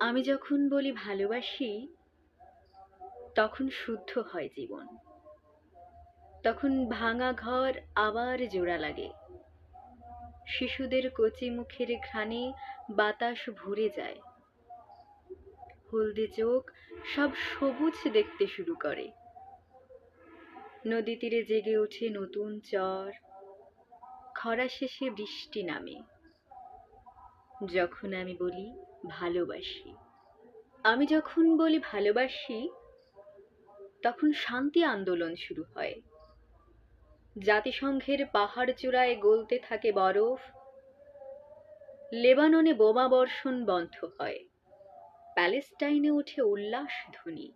আমি যখন বলি ভালোবাসি, তখন শুদ্ধ হয় জীবন। তখন ভাঙা ঘর আবার জোড়া লাগে। শিশুদের কচি মুখের ঘ্রাণে বাতাস ভরে যায়। হলদে চোখ সব সবুজ দেখতে শুরু করে। নদী তীরে জেগে ওঠে নতুন চর। খরা শেষে বৃষ্টি নামে। যখন আমি বলি ভালোবাসি, আমি যখন বলি ভালোবাসি, তখন শান্তি আন্দোলন শুরু হয়। জাতিসংঘের পাহাড় চূড়ায় গলতে থাকে বরফ। লেবাননে বোমা বর্ষণ বন্ধ হয়। প্যালেস্টাইনে ওঠে উল্লাস ধ্বনি।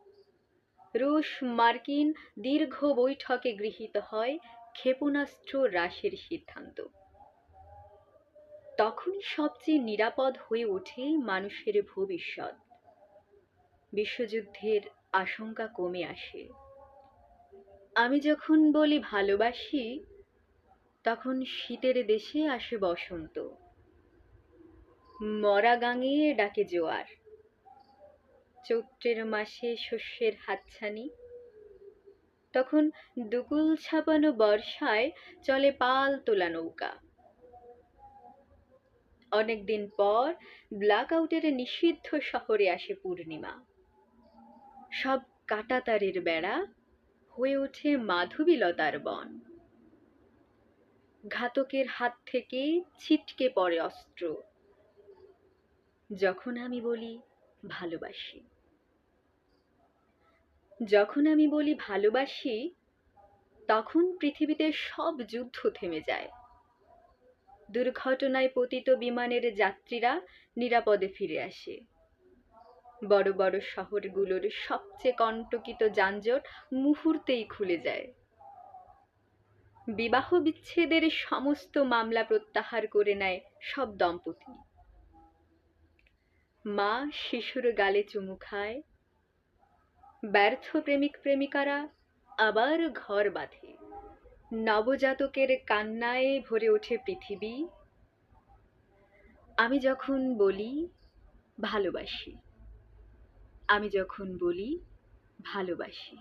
রুশ মার্কিন দীর্ঘ বৈঠকে গৃহীত হয় ক্ষেপণাস্ত্র হ্রাসের সিদ্ধান্ত। তখনই সবচেয়ে নিরাপদ হয়ে ওঠে মানুষের ভবিষ্যৎ। বিশ্বযুদ্ধের আশঙ্কা কমে আসে। আমি যখন বলি ভালোবাসি, তখন শীতের দেশে আসে বসন্ত। মরা গাঙে ডাকে জোয়ার। চৈত্রের মাসে শস্যের হাতছানি। তখন দুকুল ছাপানো বর্ষায় চলে পাল তোলা নৌকা। অনেকদিন পর ব্ল্যাক আউটের নিষিদ্ধ শহরে আসে পূর্ণিমা। সব কাঁটাতারের বেড়া হয়ে ওঠে মাধবীলতার বন। ঘাতকের হাত থেকে ছিটকে পড়ে অস্ত্র। যখন আমি বলি ভালোবাসি, যখন আমি বলি ভালোবাসি, তখন পৃথিবীতে সব যুদ্ধ থেমে যায়। দুর্ঘটনায় পতিত বিমানের যাত্রীরা নিরাপদে ফিরে আসে। বড় বড় শহরগুলোর সবচেয়ে কণ্টকিত যানজট মুহূর্তেই খুলে যায়। বিবাহ বিচ্ছেদের সমস্ত মামলা প্রত্যাহার করে নেয় সব দম্পতি। মা শিশুর গালে চুমু খায়। ব্যর্থ প্রেমিক প্রেমিকারা আবার ঘর বাঁধে। নবজাতকের কান্নায় ভরে ওঠে পৃথিবী। আমি যখন বলি ভালোবাসি, আমি যখন বলি ভালোবাসি।